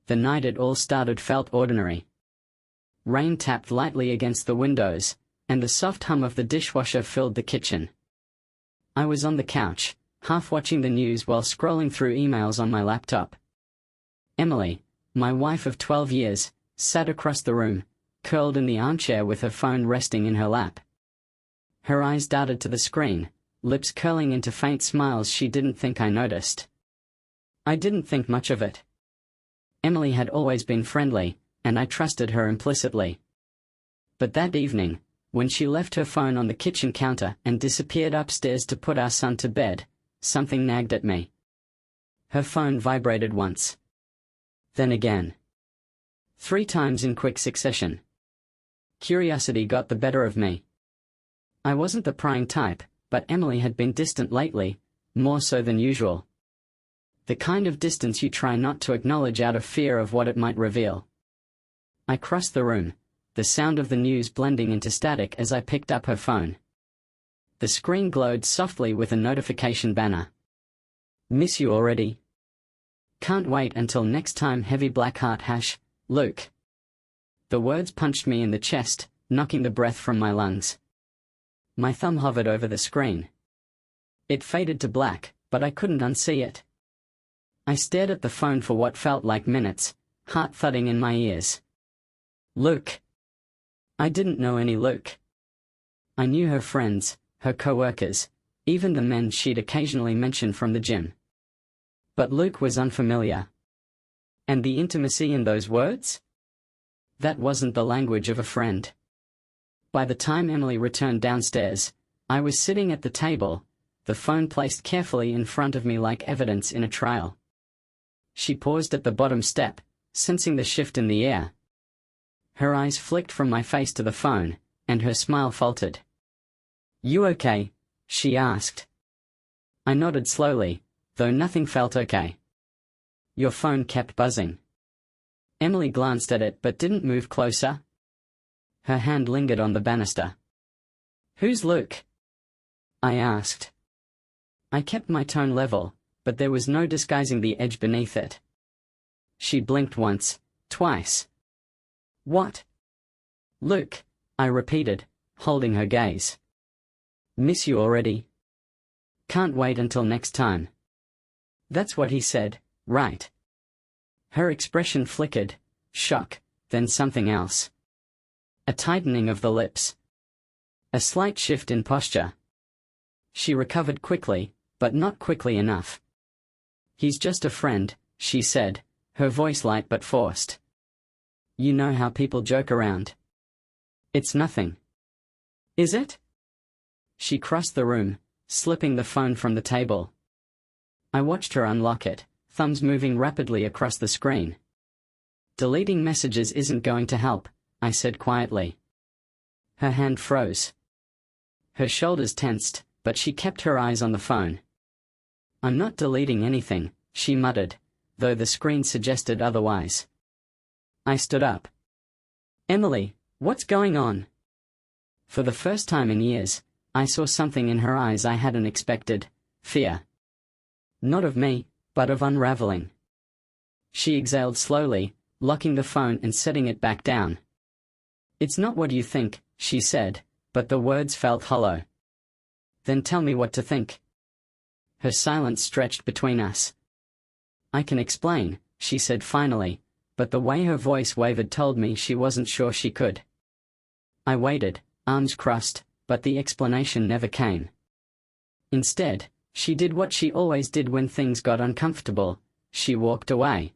the night it all started felt ordinary. Rain tapped lightly against the windows, and the soft hum of the dishwasher filled the kitchen. I was on the couch, half watching the news while scrolling through emails on my laptop. Emily, my wife of 12 years, sat across the room, curled in the armchair with her phone resting in her lap. Her eyes darted to the screen, lips curling into faint smiles she didn't think I noticed. I didn't think much of it. Emily had always been friendly, and I trusted her implicitly. But that evening, when she left her phone on the kitchen counter and disappeared upstairs to put our son to bed, something nagged at me. Her phone vibrated once. Then again. 3 times in quick succession. Curiosity got the better of me. I wasn't the prying type, but Emily had been distant lately, more so than usual. The kind of distance you try not to acknowledge out of fear of what it might reveal. I crossed the room, the sound of the news blending into static as I picked up her phone. The screen glowed softly with a notification banner. Miss you already? Can't wait until next time. Heavy black heart # Luke. The words punched me in the chest, knocking the breath from my lungs. My thumb hovered over the screen. It faded to black, but I couldn't unsee it. I stared at the phone for what felt like minutes, heart thudding in my ears. Luke. I didn't know any Luke. I knew her friends, her co-workers, even the men she'd occasionally mention from the gym. But Luke was unfamiliar. And the intimacy in those words? That wasn't the language of a friend. By the time Emily returned downstairs, I was sitting at the table, the phone placed carefully in front of me like evidence in a trial. She paused at the bottom step, sensing the shift in the air. Her eyes flicked from my face to the phone, and her smile faltered. You okay? She asked. I nodded slowly, though nothing felt okay. Your phone kept buzzing. Emily glanced at it but didn't move closer. Her hand lingered on the banister. Who's Luke? I asked. I kept my tone level, but there was no disguising the edge beneath it. She blinked once, twice. What? Luke, I repeated, holding her gaze. Miss you already? Can't wait until next time. That's what he said, right? Her expression flickered, shock, then something else. A tightening of the lips. A slight shift in posture. She recovered quickly, but not quickly enough. He's just a friend, she said, her voice light but forced. You know how people joke around. It's nothing. Is it? She crossed the room, slipping the phone from the table. I watched her unlock it, thumbs moving rapidly across the screen. Deleting messages isn't going to help, I said quietly. Her hand froze. Her shoulders tensed, but she kept her eyes on the phone. I'm not deleting anything, she muttered, though the screen suggested otherwise. I stood up. Emily, what's going on? For the first time in years, I saw something in her eyes I hadn't expected, fear. Not of me, but of unraveling. She exhaled slowly, locking the phone and setting it back down. It's not what you think, she said, but the words felt hollow. Then tell me what to think. Her silence stretched between us. I can explain, she said finally, but the way her voice wavered told me she wasn't sure she could. I waited, arms crossed, but the explanation never came. Instead, she did what she always did when things got uncomfortable, she walked away.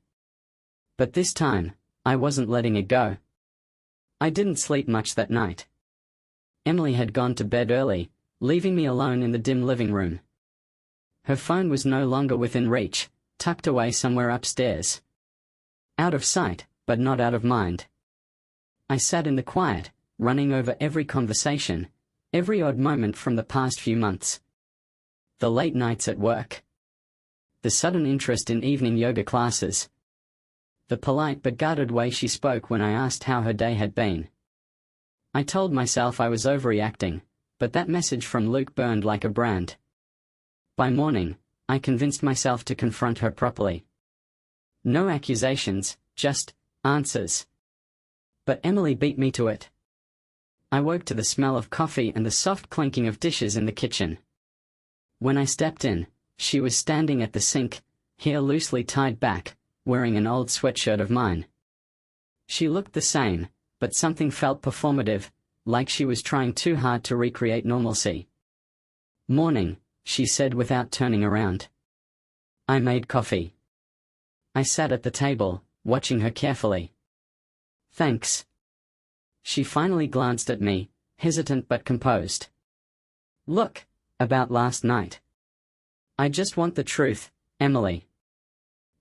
But this time, I wasn't letting it go. I didn't sleep much that night. Emily had gone to bed early, leaving me alone in the dim living room. Her phone was no longer within reach, tucked away somewhere upstairs. Out of sight, but not out of mind. I sat in the quiet, running over every conversation, every odd moment from the past few months. The late nights at work. The sudden interest in evening yoga classes. The polite but guarded way she spoke when I asked how her day had been. I told myself I was overreacting, but that message from Luke burned like a brand. By morning, I convinced myself to confront her properly. No accusations, just answers. But Emily beat me to it. I woke to the smell of coffee and the soft clinking of dishes in the kitchen. When I stepped in, she was standing at the sink, hair loosely tied back, wearing an old sweatshirt of mine. She looked the same, but something felt performative, like she was trying too hard to recreate normalcy. "Morning," she said without turning around. I made coffee. I sat at the table, watching her carefully. "Thanks." She finally glanced at me, hesitant but composed. "Look, about last night. I just want the truth, Emily."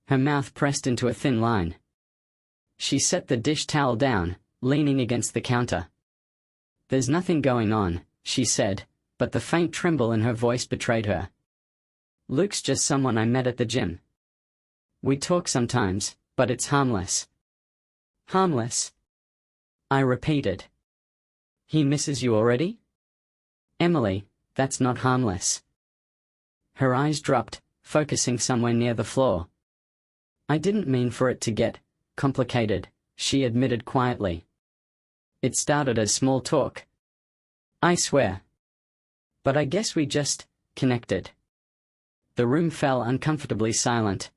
Her mouth pressed into a thin line. She set the dish towel down, leaning against the counter. "There's nothing going on," she said, but the faint tremble in her voice betrayed her. "Luke's just someone I met at the gym. We talk sometimes, but it's harmless." "Harmless?" I repeated. "He misses you already?" "Emily, that's not harmless." Her eyes dropped, focusing somewhere near the floor. "I didn't mean for it to get complicated," she admitted quietly. "It started as small talk. I swear. But I guess we just connected." The room fell uncomfortably silent.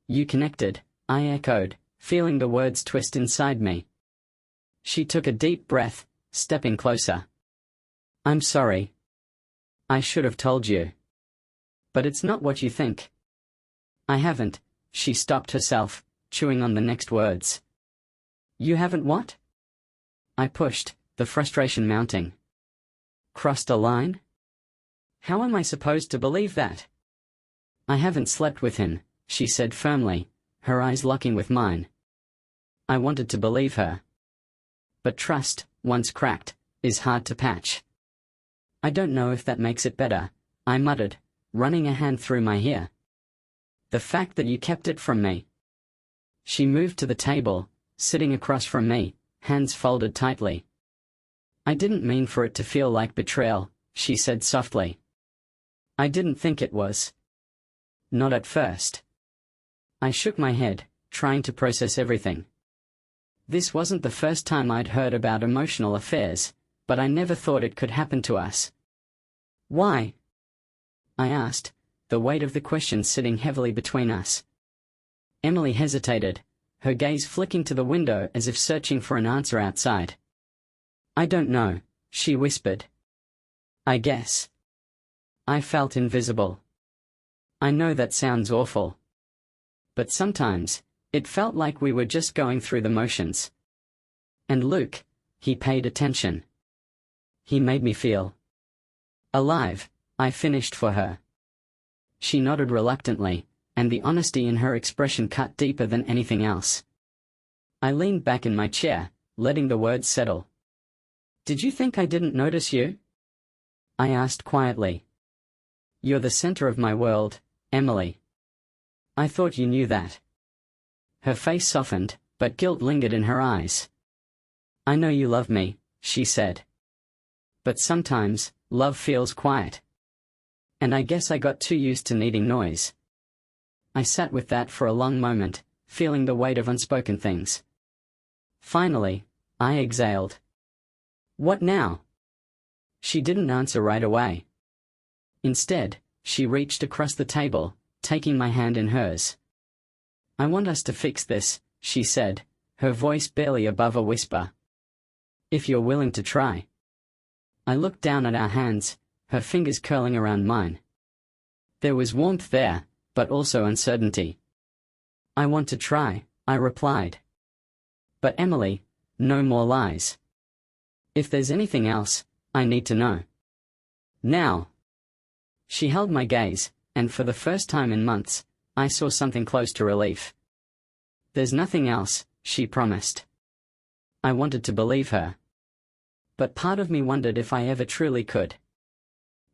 "You connected," I echoed, feeling the words twist inside me. She took a deep breath, stepping closer. "I'm sorry. I should have told you. But it's not what you think." "I haven't," she stopped herself, chewing on the next words. "You haven't what?" I pushed, the frustration mounting. "Crossed a line? How am I supposed to believe that?" "I haven't slept with him," she said firmly, her eyes locking with mine. I wanted to believe her. But trust, once cracked, is hard to patch. "I don't know if that makes it better," I muttered, running a hand through my hair. "The fact that you kept it from me." She moved to the table, sitting across from me, hands folded tightly. "I didn't mean for it to feel like betrayal," she said softly. "I didn't think it was. Not at first." I shook my head, trying to process everything. This wasn't the first time I'd heard about emotional affairs, but I never thought it could happen to us. "Why?" I asked, the weight of the question sitting heavily between us. Emily hesitated, her gaze flicking to the window as if searching for an answer outside. "I don't know," she whispered. "I guess. I felt invisible. I know that sounds awful. But sometimes, it felt like we were just going through the motions. And Luke, he paid attention. He made me feel alive," I finished for her. She nodded reluctantly, and the honesty in her expression cut deeper than anything else. I leaned back in my chair, letting the words settle. "Did you think I didn't notice you?" I asked quietly. "You're the center of my world, Emily. I thought you knew that." Her face softened, but guilt lingered in her eyes. "I know you love me," she said. "But sometimes, love feels quiet. And I guess I got too used to needing noise." I sat with that for a long moment, feeling the weight of unspoken things. Finally, I exhaled. "What now?" She didn't answer right away. Instead, she reached across the table, taking my hand in hers. "I want us to fix this," she said, her voice barely above a whisper. "If you're willing to try." I looked down at our hands, her fingers curling around mine. There was warmth there, but also uncertainty. "I want to try," I replied. "But Emily, no more lies. If there's anything else, I need to know. Now." She held my gaze, and for the first time in months, I saw something close to relief. "There's nothing else," she promised. I wanted to believe her. But part of me wondered if I ever truly could.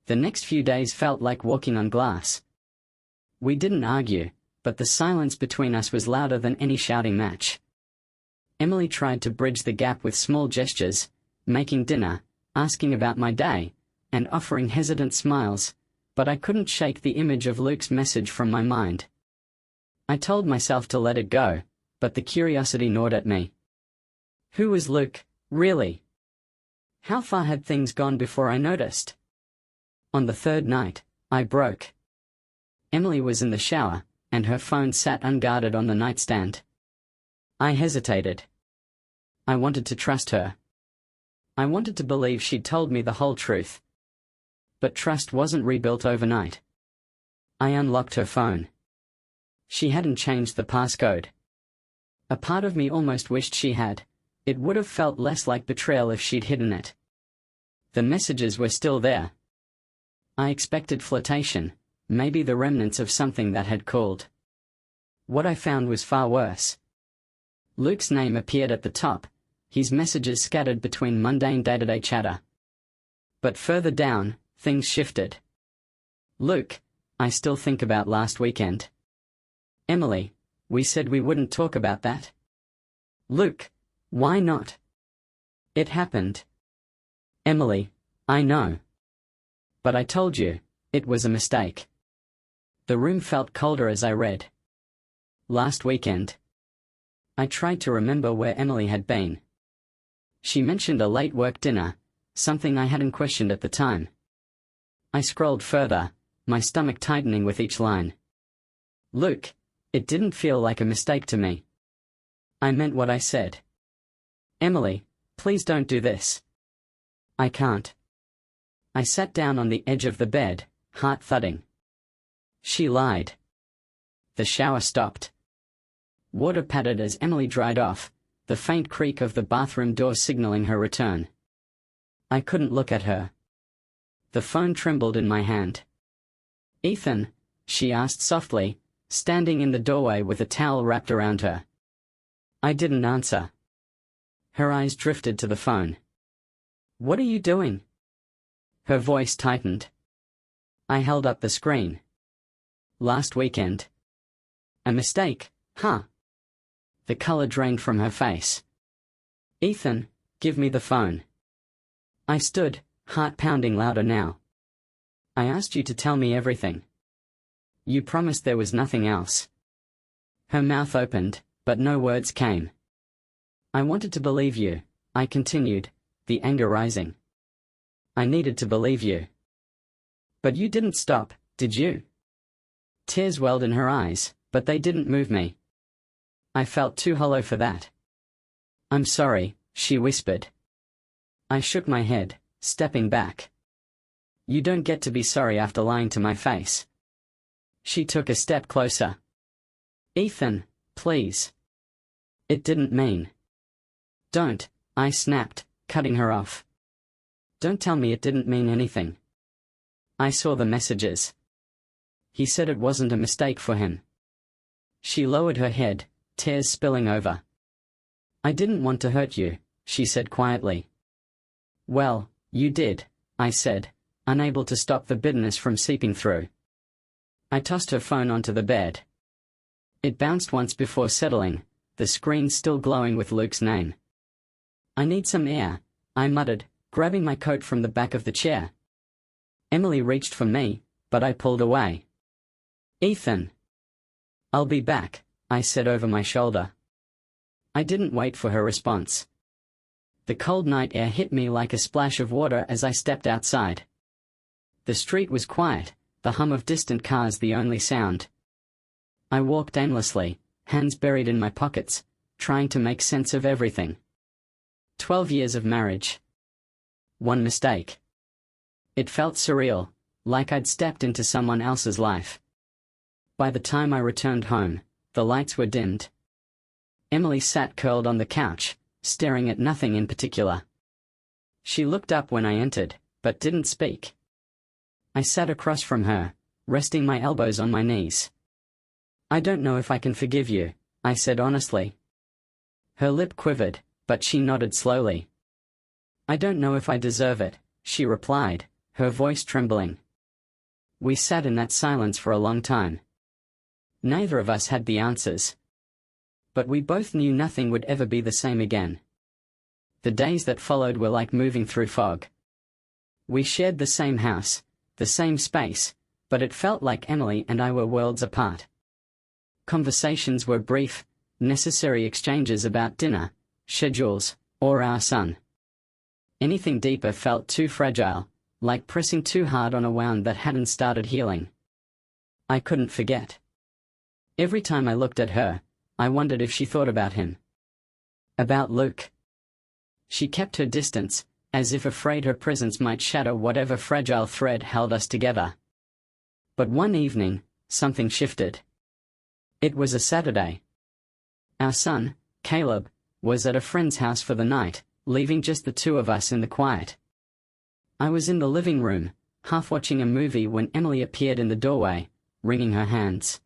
The next few days felt like walking on glass. We didn't argue, but the silence between us was louder than any shouting match. Emily tried to bridge the gap with small gestures, making dinner, asking about my day, and offering hesitant smiles, but I couldn't shake the image of Luke's message from my mind. I told myself to let it go, but the curiosity gnawed at me. Who was Luke, really? How far had things gone before I noticed? On the third night, I broke. Emily was in the shower, and her phone sat unguarded on the nightstand. I hesitated. I wanted to trust her. I wanted to believe she'd told me the whole truth. But trust wasn't rebuilt overnight. I unlocked her phone. She hadn't changed the passcode. A part of me almost wished she had. It would have felt less like betrayal if she'd hidden it. The messages were still there. I expected flirtation, maybe the remnants of something that had cooled. What I found was far worse. Luke's name appeared at the top, his messages scattered between mundane day-to-day chatter. But further down, things shifted. Luke, I still think about last weekend. Emily, we said we wouldn't talk about that. Luke, why not? It happened. Emily, I know. But I told you, it was a mistake. The room felt colder as I read. Last weekend. I tried to remember where Emily had been. She mentioned a late work dinner, something I hadn't questioned at the time. I scrolled further, my stomach tightening with each line. Luke, it didn't feel like a mistake to me. I meant what I said. Emily, please don't do this. I can't. I sat down on the edge of the bed, heart thudding. She lied. The shower stopped. Water pattered as Emily dried off, the faint creak of the bathroom door signaling her return. I couldn't look at her. The phone trembled in my hand. Ethan, she asked softly, standing in the doorway with a towel wrapped around her. I didn't answer. Her eyes drifted to the phone. What are you doing? Her voice tightened. I held up the screen. Last weekend. A mistake, huh? The color drained from her face. Ethan, give me the phone. I stood, heart pounding louder now. I asked you to tell me everything. You promised there was nothing else. Her mouth opened, but no words came. I wanted to believe you, I continued, the anger rising. I needed to believe you. But you didn't stop, did you? Tears welled in her eyes, but they didn't move me. I felt too hollow for that. I'm sorry, she whispered. I shook my head, stepping back. You don't get to be sorry after lying to my face. She took a step closer. Ethan, please. It didn't mean. Don't, I snapped, cutting her off. Don't tell me it didn't mean anything. I saw the messages. He said it wasn't a mistake for him. She lowered her head, tears spilling over. I didn't want to hurt you, she said quietly. Well, you did, I said, unable to stop the bitterness from seeping through. I tossed her phone onto the bed. It bounced once before settling, the screen still glowing with Luke's name. I need some air, I muttered, grabbing my coat from the back of the chair. Emily reached for me, but I pulled away. Ethan. I'll be back, I said over my shoulder. I didn't wait for her response. The cold night air hit me like a splash of water as I stepped outside. The street was quiet, the hum of distant cars the only sound. I walked aimlessly, hands buried in my pockets, trying to make sense of everything. 12 years of marriage. One mistake. It felt surreal, like I'd stepped into someone else's life. By the time I returned home, the lights were dimmed. Emily sat curled on the couch, staring at nothing in particular. She looked up when I entered, but didn't speak. I sat across from her, resting my elbows on my knees. I don't know if I can forgive you, I said honestly. Her lip quivered, but she nodded slowly. I don't know if I deserve it, she replied, her voice trembling. We sat in that silence for a long time. Neither of us had the answers. But we both knew nothing would ever be the same again. The days that followed were like moving through fog. We shared the same house, the same space, but it felt like Emily and I were worlds apart. Conversations were brief, necessary exchanges about dinner, schedules, or our son. Anything deeper felt too fragile, like pressing too hard on a wound that hadn't started healing. I couldn't forget. Every time I looked at her, I wondered if she thought about him. About Luke. She kept her distance, as if afraid her presence might shatter whatever fragile thread held us together. But one evening, something shifted. It was a Saturday. Our son, Caleb, was at a friend's house for the night, leaving just the two of us in the quiet. I was in the living room, half watching a movie when Emily appeared in the doorway, wringing her hands.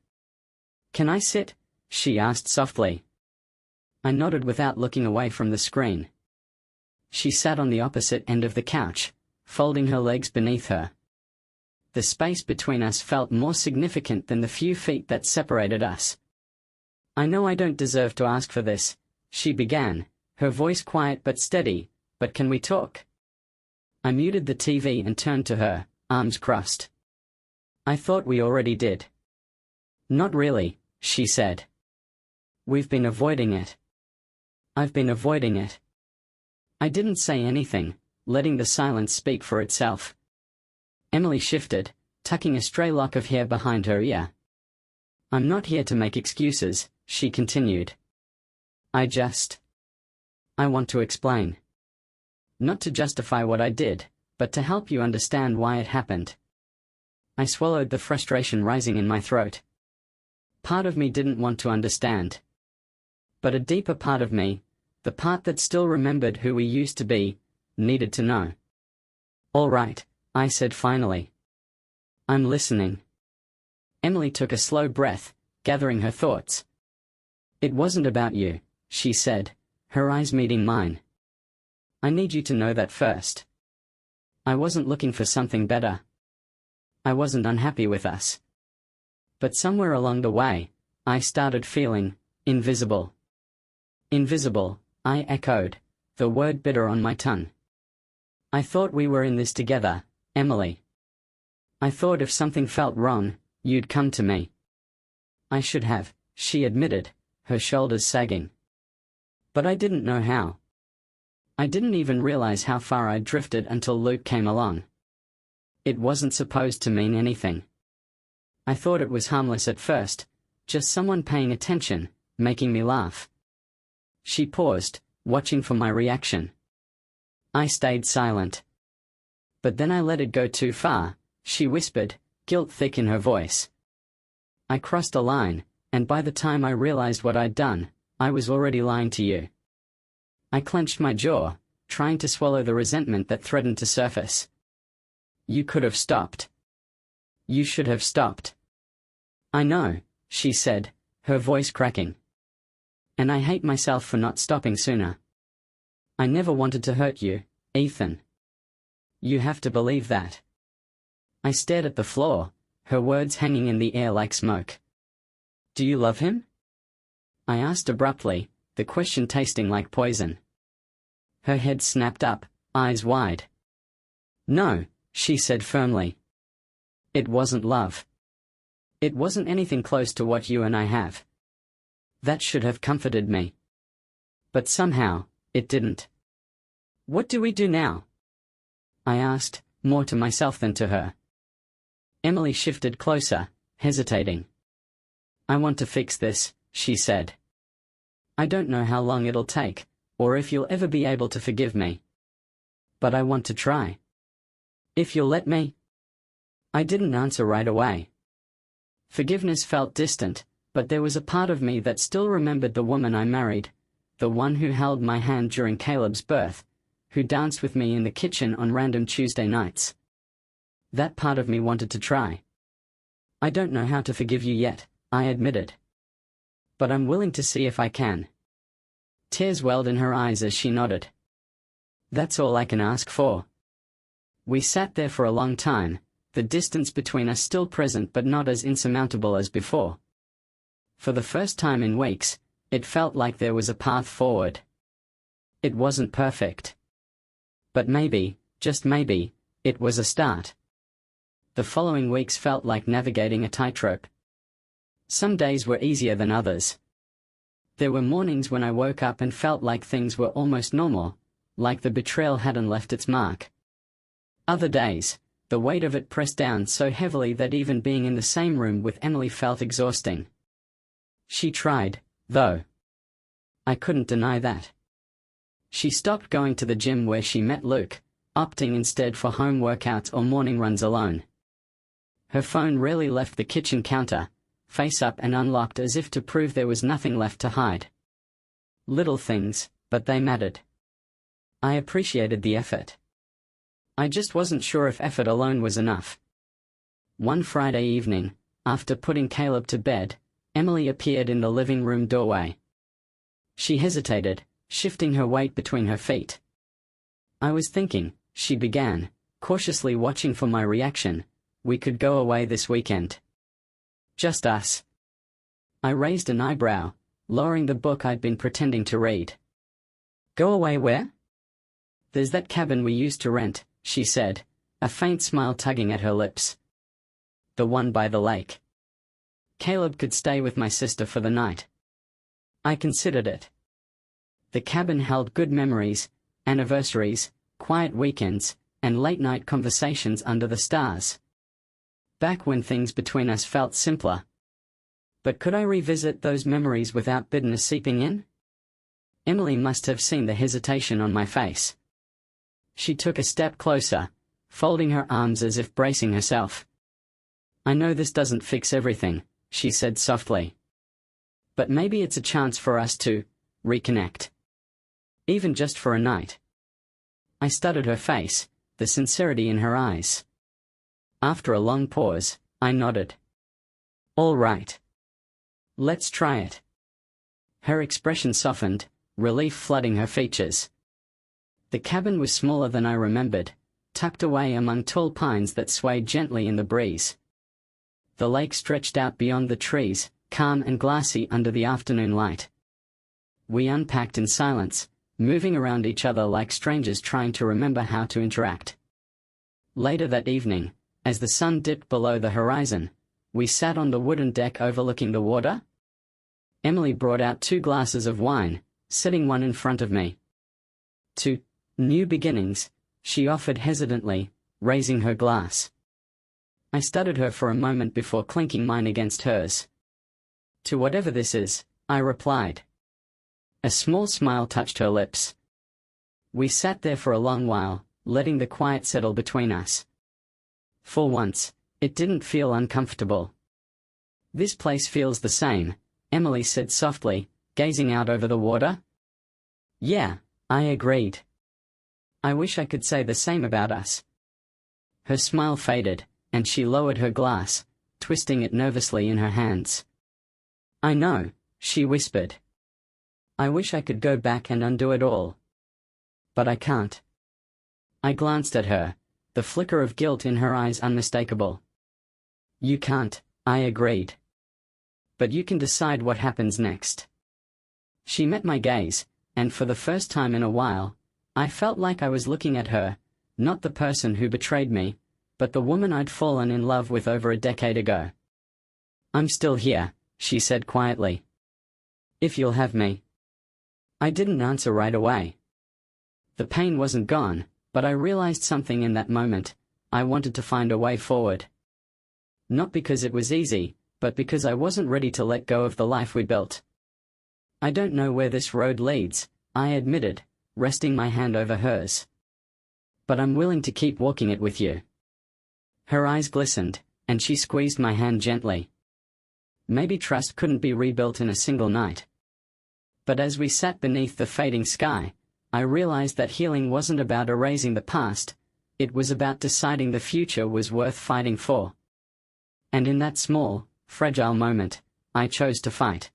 "Can I sit?" she asked softly. I nodded without looking away from the screen. She sat on the opposite end of the couch, folding her legs beneath her. The space between us felt more significant than the few feet that separated us. "I know I don't deserve to ask for this," she began, her voice quiet but steady, "but can we talk?" I muted the TV and turned to her, arms crossed. "I thought we already did." "Not really," she said. "We've been avoiding it." "I've been avoiding it." I didn't say anything, letting the silence speak for itself. Emily shifted, tucking a stray lock of hair behind her ear. "I'm not here to make excuses," she continued. I want to explain. Not to justify what I did, but to help you understand why it happened." I swallowed the frustration rising in my throat. Part of me didn't want to understand. But a deeper part of me, the part that still remembered who we used to be, needed to know. "All right," I said finally. "I'm listening." Emily took a slow breath, gathering her thoughts. "It wasn't about you," she said, her eyes meeting mine. "I need you to know that first. I wasn't looking for something better. I wasn't unhappy with us. But somewhere along the way, I started feeling invisible." "Invisible," I echoed, the word bitter on my tongue. "I thought we were in this together, Emily. I thought if something felt wrong, you'd come to me." "I should have," she admitted, her shoulders sagging. "But I didn't know how. I didn't even realize how far I'd drifted until Luke came along. It wasn't supposed to mean anything. I thought it was harmless at first, just someone paying attention, making me laugh." She paused, watching for my reaction. I stayed silent. "But then I let it go too far," she whispered, guilt thick in her voice. "I crossed a line, and by the time I realized what I'd done, I was already lying to you." I clenched my jaw, trying to swallow the resentment that threatened to surface. "You could have stopped. You should have stopped." "I know," she said, her voice cracking. "And I hate myself for not stopping sooner. I never wanted to hurt you, Ethan. You have to believe that." I stared at the floor, her words hanging in the air like smoke. "Do you love him?" I asked abruptly, the question tasting like poison. Her head snapped up, eyes wide. "No," she said firmly. "It wasn't love. It wasn't anything close to what you and I have." That should have comforted me. But somehow, it didn't. "What do we do now?" I asked, more to myself than to her. Emily shifted closer, hesitating. "I want to fix this," she said. "I don't know how long it'll take, or if you'll ever be able to forgive me. But I want to try. If you'll let me." I didn't answer right away. Forgiveness felt distant, but there was a part of me that still remembered the woman I married, the one who held my hand during Caleb's birth, who danced with me in the kitchen on random Tuesday nights. That part of me wanted to try. "I don't know how to forgive you yet," I admitted. "But I'm willing to see if I can." Tears welled in her eyes as she nodded. "That's all I can ask for." We sat there for a long time, the distance between us still present but not as insurmountable as before. For the first time in weeks, it felt like there was a path forward. It wasn't perfect. But maybe, just maybe, it was a start. The following weeks felt like navigating a tightrope. Some days were easier than others. There were mornings when I woke up and felt like things were almost normal, like the betrayal hadn't left its mark. Other days, the weight of it pressed down so heavily that even being in the same room with Emily felt exhausting. She tried, though. I couldn't deny that. She stopped going to the gym where she met Luke, opting instead for home workouts or morning runs alone. Her phone rarely left the kitchen counter, face up and unlocked as if to prove there was nothing left to hide. Little things, but they mattered. I appreciated the effort. I just wasn't sure if effort alone was enough. One Friday evening, after putting Caleb to bed, Emily appeared in the living room doorway. She hesitated, shifting her weight between her feet. "I was thinking," she began, cautiously watching for my reaction, "we could go away this weekend. Just us." I raised an eyebrow, lowering the book I'd been pretending to read. "Go away where?" "There's that cabin we used to rent," she said, a faint smile tugging at her lips. "The one by the lake. Caleb could stay with my sister for the night." I considered it. The cabin held good memories, anniversaries, quiet weekends, and late-night conversations under the stars. Back when things between us felt simpler. But could I revisit those memories without bitterness seeping in? Emily must have seen the hesitation on my face. She took a step closer, folding her arms as if bracing herself. "I know this doesn't fix everything," she said softly. "But maybe it's a chance for us to reconnect. Even just for a night." I studied her face, the sincerity in her eyes. After a long pause, I nodded. "All right. Let's try it." Her expression softened, relief flooding her features. The cabin was smaller than I remembered, tucked away among tall pines that swayed gently in the breeze. The lake stretched out beyond the trees, calm and glassy under the afternoon light. We unpacked in silence, moving around each other like strangers trying to remember how to interact. Later that evening, as the sun dipped below the horizon, we sat on the wooden deck overlooking the water. Emily brought out 2 glasses of wine, setting one in front of me. "To new beginnings," she offered hesitantly, raising her glass. I studied her for a moment before clinking mine against hers. "To whatever this is," I replied. A small smile touched her lips. We sat there for a long while, letting the quiet settle between us. For once, it didn't feel uncomfortable. "This place feels the same," Emily said softly, gazing out over the water. "Yeah," I agreed. "I wish I could say the same about us." Her smile faded, and she lowered her glass, twisting it nervously in her hands. "I know," she whispered. "I wish I could go back and undo it all. But I can't." I glanced at her, the flicker of guilt in her eyes unmistakable. "You can't," I agreed. "But you can decide what happens next." She met my gaze, and for the first time in a while, I felt like I was looking at her, not the person who betrayed me, but the woman I'd fallen in love with over a decade ago. "I'm still here," she said quietly. "If you'll have me." I didn't answer right away. The pain wasn't gone, but I realized something in that moment. I wanted to find a way forward. Not because it was easy, but because I wasn't ready to let go of the life we built. "I don't know where this road leads," I admitted, resting my hand over hers. "But I'm willing to keep walking it with you." Her eyes glistened, and she squeezed my hand gently. Maybe trust couldn't be rebuilt in a single night. But as we sat beneath the fading sky, I realized that healing wasn't about erasing the past, it was about deciding the future was worth fighting for. And in that small, fragile moment, I chose to fight.